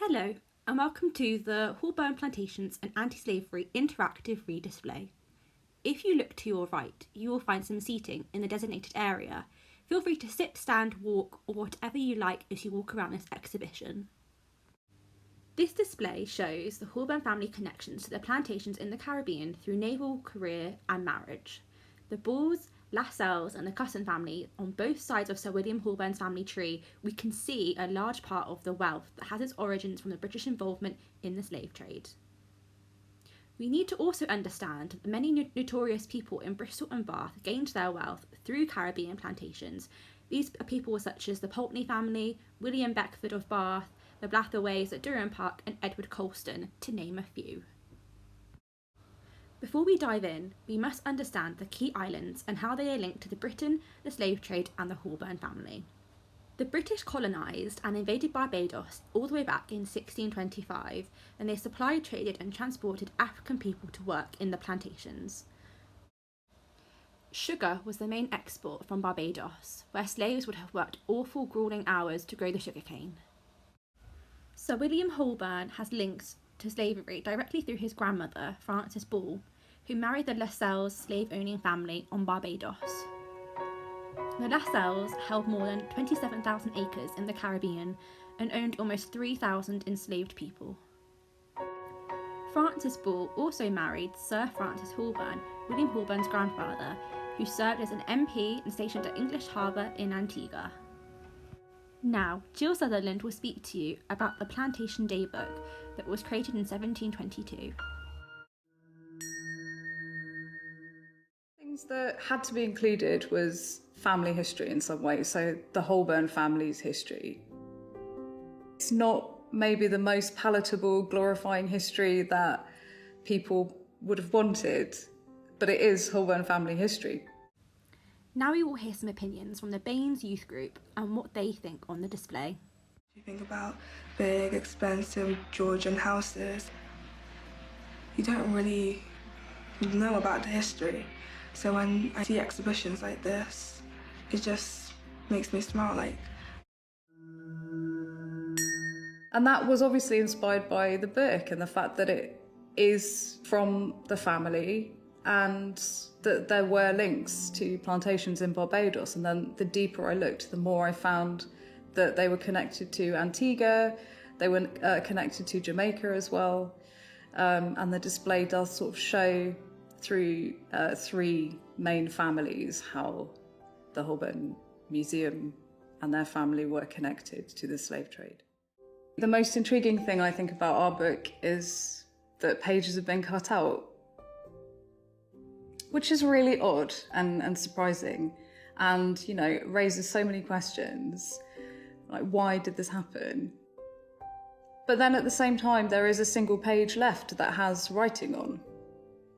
Hello, and welcome to the Holburne Plantations and Anti-Slavery Interactive Redisplay. If you look to your right, you will find some seating in the designated area. Feel free to sit, stand, walk, or whatever you like as you walk around this exhibition. This display shows the Holburne family connections to the plantations in the Caribbean through naval, career, and marriage. The Bulls, Lascelles and the Cusson family, on both sides of Sir William Holburne's family tree, we can see a large part of the wealth that has its origins from the British involvement in the slave trade. We need to also understand that many notorious people in Bristol and Bath gained their wealth through Caribbean plantations. These are people such as the Pulteney family, William Beckford of Bath, the Blatherways at Durham Park and Edward Colston, to name a few. Before we dive in, we must understand the key islands and how they are linked to the Britain, the slave trade and the Holburne family. The British colonised and invaded Barbados all the way back in 1625, and they supplied, traded and transported African people to work in the plantations. Sugar was the main export from Barbados, where slaves would have worked awful gruelling hours to grow the sugarcane. Sir William Holburne has links to slavery directly through his grandmother, Frances Ball, who married the Lascelles slave-owning family on Barbados. The Lascelles held more than 27,000 acres in the Caribbean and owned almost 3,000 enslaved people. Frances Ball also married Sir Francis Holburne, William Holburne's grandfather, who served as an MP and stationed at English Harbour in Antigua. Now, Jill Sutherland will speak to you about the Plantation Daybook that was created in 1722. Things that had to be included was family history in some way, so the Holburne family's history. It's not maybe the most palatable, glorifying history that people would have wanted, but it is Holburne family history. Now we will hear some opinions from the Baines Youth Group and what they think on the display. If you think about big, expensive Georgian houses, you don't really know about the history. So when I see exhibitions like this, it just makes me smile. And that was obviously inspired by the book and the fact that it is from the family and that there were links to plantations in Barbados. And then the deeper I looked, the more I found that they were connected to Antigua, they were connected to Jamaica as well. And the display does sort of show through three main families how the Holburne Museum and their family were connected to the slave trade. The most intriguing thing I think about our book is that pages have been cut out, which is really odd and surprising, and raises so many questions, like why did this happen? But then at the same time there is a single page left that has writing on.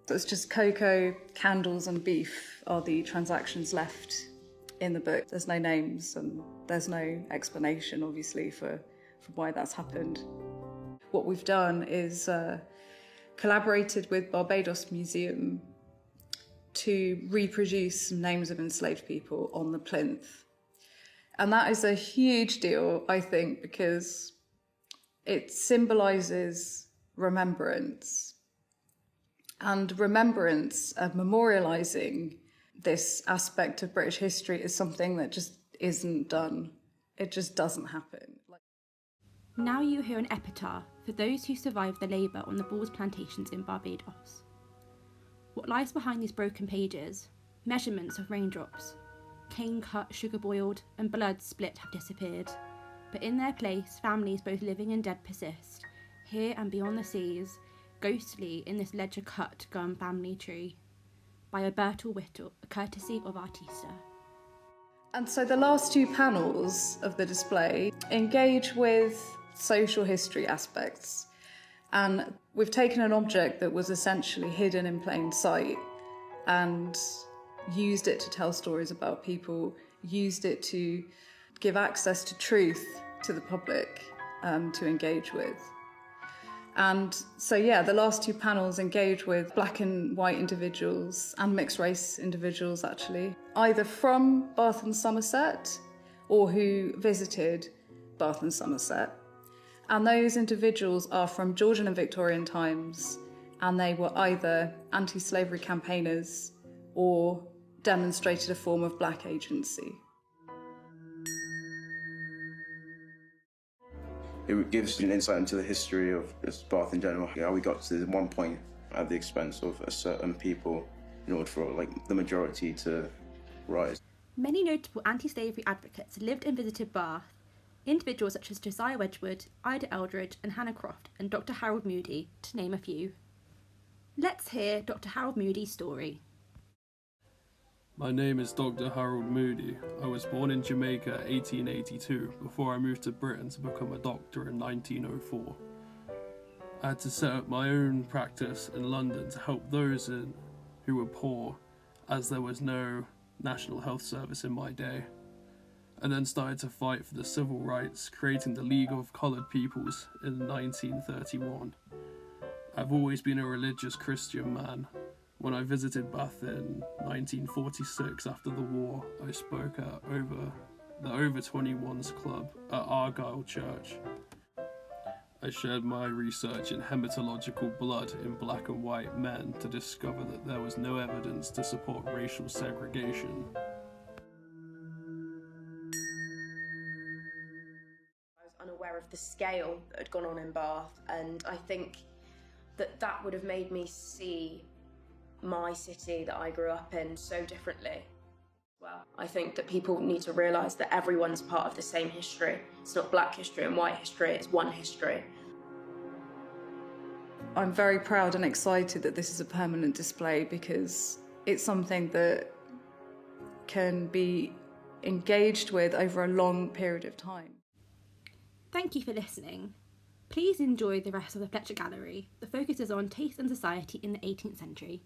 So it's just cocoa, candles and beef are the transactions left in the book. There's no names and there's no explanation obviously for why that's happened. What we've done is collaborated with Barbados Museum to reproduce some names of enslaved people on the plinth. And that is a huge deal, I think, because it symbolises remembrance. And remembrance of memorialising this aspect of British history is something that just isn't done. It just doesn't happen. Now you hear an epitaph for those who survived the labour on the Bulls plantations in Barbados. What lies behind these broken pages? Measurements of raindrops. Cane cut, sugar boiled, and blood split have disappeared. But in their place, families both living and dead persist, here and beyond the seas, ghostly in this ledger-cut gum family tree, by Alberta Whittle, a courtesy of Artista. And so the last two panels of the display engage with social history aspects. And we've taken an object that was essentially hidden in plain sight and used it to tell stories about people, used it to give access to truth to the public to engage with. And so, the last two panels engage with black and white individuals and mixed race individuals, actually, either from Bath and Somerset or who visited Bath and Somerset. And those individuals are from Georgian and Victorian times, and they were either anti-slavery campaigners or demonstrated a form of black agency. It gives you an insight into the history of Bath in general, how we got to one point at the expense of a certain people in order for the majority to rise. Many notable anti-slavery advocates lived and visited Bath. Individuals such as Josiah Wedgwood, Ida Eldridge and Hannah Croft and Dr. Harold Moody, to name a few. Let's hear Dr. Harold Moody's story. My name is Dr. Harold Moody. I was born in Jamaica 1882 before I moved to Britain to become a doctor in 1904. I had to set up my own practice in London to help those who were poor, as there was no National Health Service in my day. And then started to fight for the civil rights, creating the League of Coloured Peoples in 1931. I've always been a religious Christian man. When I visited Bath in 1946 after the war, I spoke at the Over 21s Club at Argyle Church. I shared my research in hematological blood in black and white men to discover that there was no evidence to support racial segregation. Unaware of the scale that had gone on in Bath, and I think that would have made me see my city that I grew up in so differently. Well, I think that people need to realise that everyone's part of the same history. It's not black history and white history, it's one history. I'm very proud and excited that this is a permanent display because it's something that can be engaged with over a long period of time. Thank you for listening. Please enjoy the rest of the Fletcher Gallery. The focus is on taste and society in the 18th century.